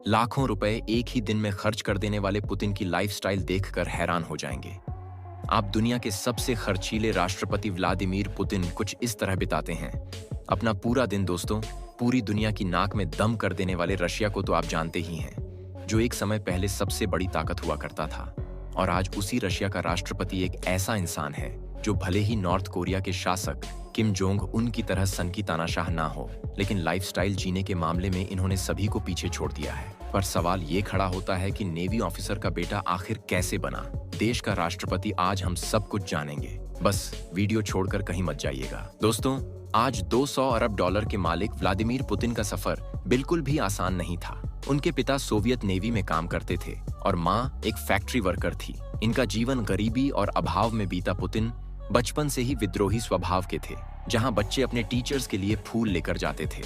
लाखों रुपए एक ही दिन में खर्च कर देने वाले पुतिन की लाइफस्टाइल देखकर हैरान हो जाएंगे। आप दुनिया के सबसे खर्चीले राष्ट्रपति व्लादिमीर पुतिन कुछ इस तरह बिताते हैं अपना पूरा दिन। दोस्तों, पूरी दुनिया की नाक में दम कर देने वाले रशिया को तो आप जानते ही हैं, जो एक समय पहले सबसे बड़ी ताकत हुआ करता था। और आज उसी रशिया का राष्ट्रपति एक ऐसा इंसान है जो भले ही नॉर्थ कोरिया के शासक किम जोंग उन की तरह सनकी तानाशाह ना हो, लेकिन लाइफस्टाइल जीने के मामले में इन्होंने सभी को पीछे छोड़ दिया है। पर सवाल ये खड़ा होता है कि नेवी ऑफिसर का बेटा आखिर कैसे बना देश का राष्ट्रपति। आज हम सब कुछ जानेंगे, बस वीडियो छोड़कर कहीं मत जाइएगा। दोस्तों, आज 200 अरब डॉलर के मालिक व्लादिमीर पुतिन का सफर बिल्कुल भी आसान नहीं था। उनके पिता सोवियत नेवी में काम करते थे और माँ एक फैक्ट्री वर्कर थी। इनका जीवन गरीबी और अभाव में बीता। पुतिन बचपन से ही विद्रोही स्वभाव के थे। जहाँ बच्चे अपने टीचर्स के लिए फूल लेकर जाते थे,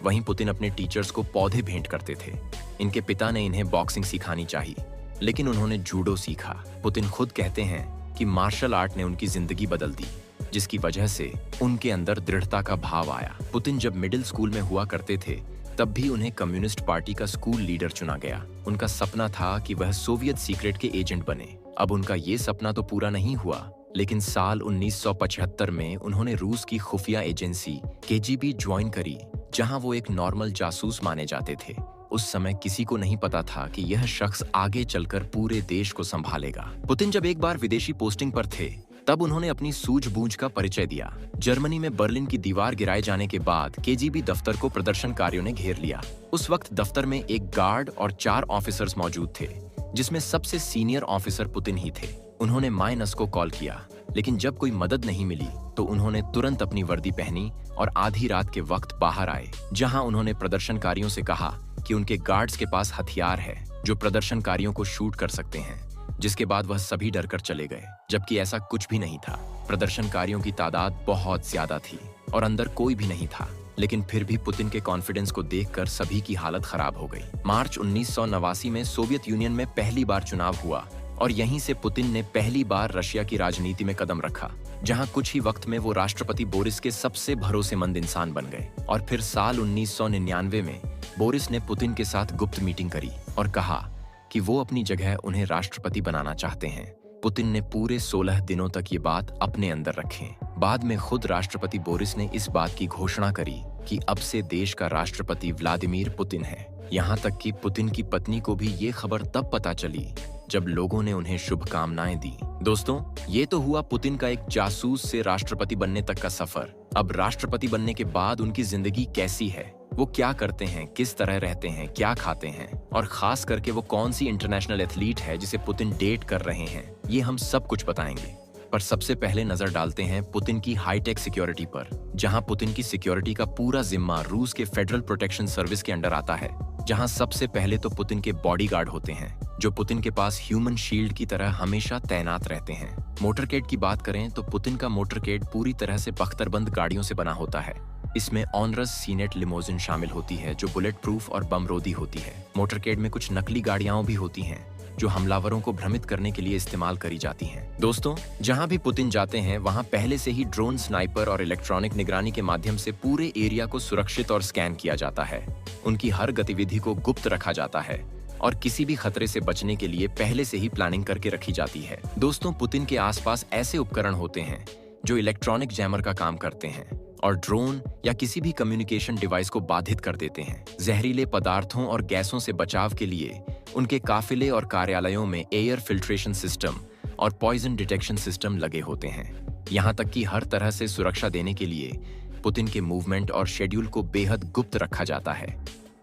वहीं पुतिन अपने टीचर्स को पौधे भेंट करते थे। इनके पिता ने इन्हें बॉक्सिंग सिखानी चाहिए, लेकिन उन्होंने जूडो सीखा। पुतिन खुद कहते हैं कि मार्शल आर्ट ने उनकी जिंदगी बदल दी, जिसकी वजह से उनके अंदर दृढ़ता का भाव आया। पुतिन जब मिडिल स्कूल में हुआ करते थे, तब भी उन्हें कम्युनिस्ट पार्टी का स्कूल लीडर चुना गया। उनका सपना था कि वह सोवियत सीक्रेट के एजेंट बने। अब उनका ये सपना तो पूरा नहीं हुआ, लेकिन साल 1975 में उन्होंने रूस की खुफिया एजेंसी केजीबी ज्वाइन करी, जहां वो एक नॉर्मल जासूस माने जाते थे। उस समय किसी को नहीं पता था कि यह शख्स आगे चलकर पूरे देश को संभालेगा। पुतिन जब एक बार विदेशी पोस्टिंग पर थे, तब उन्होंने अपनी सूझबूझ का परिचय दिया। जर्मनी में बर्लिन की दीवार गिराए जाने के बाद केजीबी दफ्तर को प्रदर्शनकारियों ने घेर लिया। उस वक्त दफ्तर में एक गार्ड और 4 ऑफिसर्स मौजूद थे, जिसमें सबसे सीनियर ऑफिसर पुतिन ही थे। उन्होंने माइनस को कॉल किया, लेकिन जब कोई मदद नहीं मिली तो उन्होंने तुरंत अपनी वर्दी पहनी और आधी रात के वक्त बाहर आए, जहां उन्होंने प्रदर्शनकारियों से कहा कि उनके गार्ड्स के पास हथियार है जो प्रदर्शनकारियों को शूट कर सकते हैं। जिसके बाद वह सभी डरकर चले गए, जबकि ऐसा कुछ भी नहीं था। प्रदर्शनकारियों की तादाद बहुत ज्यादा थी और अंदर कोई भी नहीं था, लेकिन फिर भी पुतिन के कॉन्फिडेंस को देखकर सभी की हालत खराब हो गई। मार्च 1989 में सोवियत यूनियन में पहली बार चुनाव हुआ और यहीं से पुतिन ने पहली बार रशिया की राजनीति में कदम रखा, जहां कुछ ही वक्त में वो राष्ट्रपति बोरिस के सबसे भरोसेमंद इंसान बन गए। और फिर साल 1999 में बोरिस ने पुतिन के साथ गुप्त मीटिंग करी और कहा कि वो अपनी जगह उन्हें राष्ट्रपति बनाना चाहते हैं। पुतिन ने पूरे 16 दिनों तक ये बात अपने अंदर रखें। बाद में खुद राष्ट्रपति बोरिस ने इस बात की घोषणा करी कि अब से देश का राष्ट्रपति व्लादिमीर पुतिन है। यहाँ तक कि पुतिन की पत्नी को भी ये खबर तब पता चली जब लोगों ने उन्हें शुभकामनाएं दी। दोस्तों, ये तो हुआ पुतिन का एक जासूस से राष्ट्रपति बनने तक का सफर। अब राष्ट्रपति बनने के बाद उनकी जिंदगी कैसी है, वो क्या करते हैं, किस तरह रहते हैं, क्या खाते हैं, और खास करके वो कौन सी इंटरनेशनल एथलीट है जिसे पुतिन डेट कर रहे हैं, ये हम सब कुछ बताएंगे। पर सबसे पहले नजर डालते हैं पुतिन की हाईटेक सिक्योरिटी पर, जहां पुतिन की सिक्योरिटी का पूरा जिम्मा रूस के फेडरल प्रोटेक्शन सर्विस के अंडर आता है। जहां सबसे पहले तो पुतिन के बॉडीगार्ड होते हैं, जो पुतिन के पास ह्यूमन शील्ड की तरह हमेशा तैनात रहते हैं। मोटरकेड की बात करें तो पुतिन का मोटरकेड पूरी तरह से बख्तरबंद गाड़ियों से बना होता है। इसमें ऑनरस सीनेट लिमोजिन शामिल होती है, जो बुलेट प्रूफ और बम रोधी होती है। मोटरकेड में कुछ नकली गाड़ियां भी होती हैं, जो हमलावरों को भ्रमित करने के लिए इस्तेमाल करी जाती हैं। दोस्तों, जहां भी पुतिन जाते हैं, वहां पहले से ही ड्रोन, स्नाइपर और इलेक्ट्रॉनिक निगरानी के माध्यम से पूरे एरिया को सुरक्षित और स्कैन किया जाता है। उनकी हर गतिविधि को गुप्त रखा जाता है और किसी भी खतरे से बचने के लिए पहले से ही प्लानिंग करके रखी जाती है। दोस्तों, पुतिन के आसपास ऐसे उपकरण होते हैं जो इलेक्ट्रॉनिक जैमर का काम करते हैं और ड्रोन या किसी भी कम्युनिकेशन डिवाइस को बाधित कर देते हैं। जहरीले पदार्थों और गैसों से बचाव के लिए उनके काफिले और कार्यालयों में एयर फिल्ट्रेशन सिस्टम और पॉइजन डिटेक्शन सिस्टम लगे होते हैं। यहाँ तक कि हर तरह से सुरक्षा देने के लिए पुतिन के मूवमेंट और शेड्यूल को बेहद गुप्त रखा जाता है।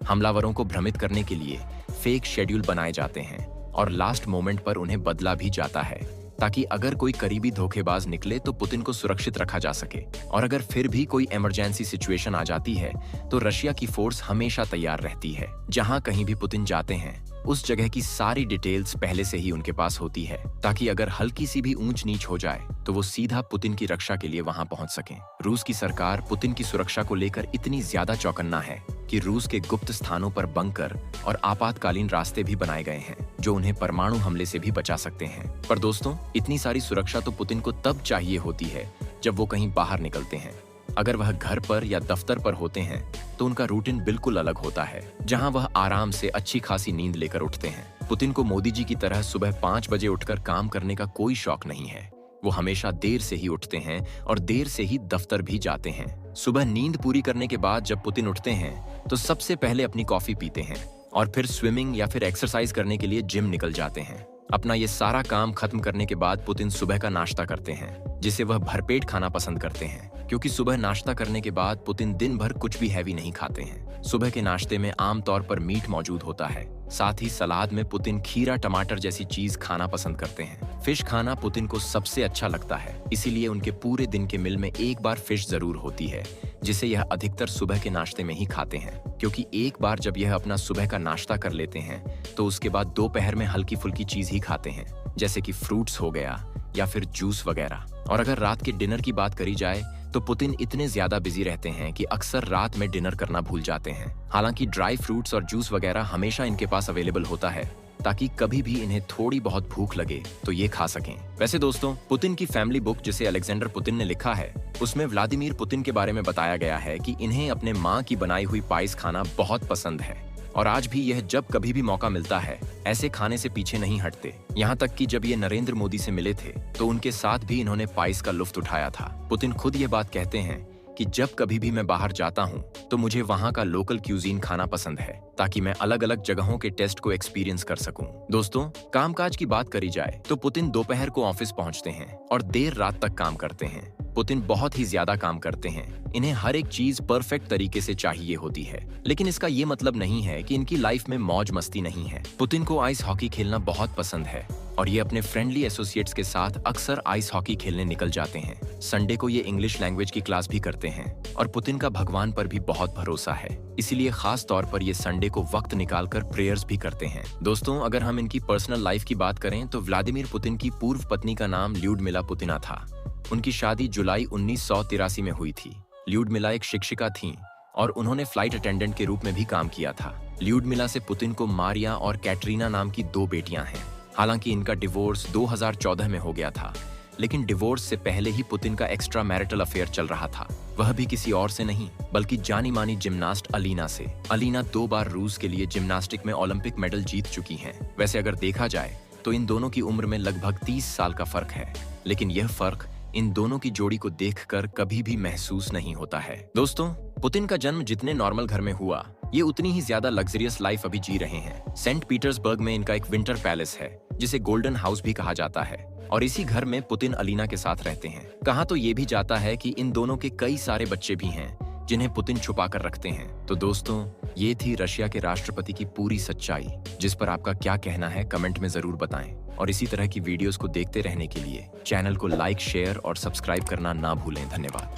हमलावरों को भ्रमित करने के लिए फेक शेड्यूल बनाए जाते हैं और लास्ट मोमेंट पर उन्हें बदला भी जाता है, ताकि अगर कोई करीबी धोखेबाज निकले तो पुतिन को सुरक्षित रखा जा सके। और अगर फिर भी कोई इमरजेंसी सिचुएशन आ जाती है तो रशिया की फोर्स हमेशा तैयार रहती है। जहां कहीं भी पुतिन जाते हैं, उस जगह की सारी डिटेल्स पहले से ही उनके पास होती है, ताकि अगर हल्की सी भी ऊंच नीच हो जाए तो वो सीधा पुतिन की रक्षा के लिए वहां पहुंच सकें। रूस की सरकार पुतिन की सुरक्षा को लेकर इतनी ज्यादा चौकन्ना है कि रूस के गुप्त स्थानों पर बंकर और आपातकालीन रास्ते भी बनाए गए हैं, जो उन्हें परमाणु हमले से भी बचा सकते हैं। पर दोस्तों, इतनी सारी सुरक्षा तो पुतिन को तब चाहिए होती है जब वो कहीं बाहर निकलते हैं। अगर वह घर पर या दफ्तर पर होते हैं तो उनका रूटीन बिल्कुल अलग होता है, जहां वह आराम से अच्छी खासी नींद लेकर उठते हैं। पुतिन को मोदी जी की तरह सुबह 5 बजे उठकर काम करने का कोई शौक नहीं है। वो हमेशा देर से ही उठते हैं और देर से ही दफ्तर भी जाते हैं। सुबह नींद पूरी करने के बाद जब पुतिन उठते हैं तो सबसे पहले अपनी कॉफी पीते हैं और फिर स्विमिंग या फिर एक्सरसाइज करने के लिए जिम निकल जाते हैं। अपना ये सारा काम खत्म करने के बाद पुतिन सुबह का नाश्ता करते हैं, जिसे वह भरपेट खाना पसंद करते हैं, क्योंकि सुबह नाश्ता करने के बाद पुतिन दिन भर कुछ भी हैवी नहीं खाते हैं। सुबह के नाश्ते में आमतौर पर मीट मौजूद होता है। साथ ही सलाद में पुतिन खीरा टमाटर जैसी चीज खाना पसंद करते हैं। फिश खाना पुतिन को सबसे अच्छा लगता है, इसीलिए उनके पूरे दिन के मील में एक बार फिश जरूर होती है, जिसे यह अधिकतर सुबह के नाश्ते में ही खाते हैं, क्योंकि एक बार जब यह अपना सुबह का नाश्ता कर लेते हैं तो उसके बाद दोपहर में हल्की फुल्की चीज ही खाते हैं, जैसे कि फ्रूट्स हो गया या फिर जूस वगैरह। और अगर रात के डिनर की बात करी जाए तो पुतिन इतने ज्यादा बिजी रहते हैं कि अक्सर रात में डिनर करना भूल जाते हैं। हालांकि ड्राई फ्रूट्स और जूस वगैरह हमेशा इनके पास अवेलेबल होता है, ताकि कभी भी इन्हें थोड़ी बहुत भूख लगे तो ये खा सकें। वैसे दोस्तों, पुतिन की फैमिली बुक जिसे अलेक्जेंडर पुतिन ने लिखा है, उसमें व्लादिमीर पुतिन के बारे में बताया गया है कि इन्हें अपने माँ की बनाई हुई पाइस खाना बहुत पसंद है और आज भी यह जब कभी भी मौका मिलता है ऐसे खाने से पीछे नहीं हटते। यहाँ तक कि जब ये नरेंद्र मोदी से मिले थे तो उनके साथ भी इन्होंने पाइस का लुत्फ उठाया था। पुतिन खुद ये बात कहते हैं कि जब कभी भी मैं बाहर जाता हूँ तो मुझे वहाँ का लोकल क्यूजीन खाना पसंद है, ताकि मैं अलग अलग जगहों के टेस्ट को एक्सपीरियंस कर सकूं। दोस्तों, कामकाज की बात करी जाए तो पुतिन दोपहर को ऑफिस पहुँचते हैं और देर रात तक काम करते हैं। पुतिन बहुत ही ज्यादा काम करते हैं। इन्हें हर एक चीज परफेक्ट तरीके से चाहिए होती है, लेकिन इसका ये मतलब नहीं है कि इनकी लाइफ में मौज मस्ती नहीं है। पुतिन को आइस हॉकी खेलना बहुत पसंद है और ये अपने फ्रेंडली एसोसिएट्स के साथ अक्सर आइस हॉकी खेलने निकल जाते हैं। संडे को ये इंग्लिश लैंग्वेज की क्लास भी करते हैं और पुतिन का भगवान पर भी बहुत भरोसा है, इसीलिए खास तौर पर ये संडे को वक्त निकालकर प्रेयर्स भी करते हैं। दोस्तों, अगर हम इनकी पर्सनल लाइफ की बात करें तो व्लादिमीर पुतिन की पूर्व पत्नी का नाम ल्यूडमिला पुतिना था। उनकी शादी जुलाई 1983 में हुई थी। ल्यूडमिला एक शिक्षिका थीं और उन्होंने फ्लाइट अटेंडेंट के रूप में भी काम किया था। ल्यूडमिला से पुतिन को मारिया और कैटरीना नाम की 2 बेटियां हैं। हालांकि इनका डिवोर्स 2014 में हो गया था, लेकिन डिवोर्स से पहले ही पुतिन का एक्स्ट्रा मैरिटल अफेयर चल रहा था। वह भी किसी और से नहीं बल्कि जानी मानी जिम्नास्ट अलीना से। अलीना 2 बार रूस के लिए जिम्नास्टिक में ओलंपिक मेडल जीत चुकी हैं। वैसे अगर देखा जाए तो इन दोनों की उम्र में लगभग 30 साल का फर्क है, लेकिन यह फर्क इन दोनों की जोड़ी को देखकर कभी भी महसूस नहीं होता है। दोस्तों, पुतिन का जन्म जितने नॉर्मल घर में हुआ, ये उतनी ही ज्यादा लग्जरियस लाइफ अभी जी रहे हैं। सेंट पीटर्सबर्ग में इनका एक विंटर पैलेस है, जिसे गोल्डन हाउस भी कहा जाता है, और इसी घर में पुतिन अलीना के साथ रहते हैं। कहा तो ये भी जाता है कि इन दोनों के कई सारे बच्चे भी हैं, जिन्हें पुतिन छुपा कर रखते हैं। तो दोस्तों, ये थी रशिया के राष्ट्रपति की पूरी सच्चाई, जिस पर आपका क्या कहना है कमेंट में जरूर बताएं। और इसी तरह की वीडियोस को देखते रहने के लिए चैनल को लाइक, शेयर और सब्सक्राइब करना ना भूलें। धन्यवाद।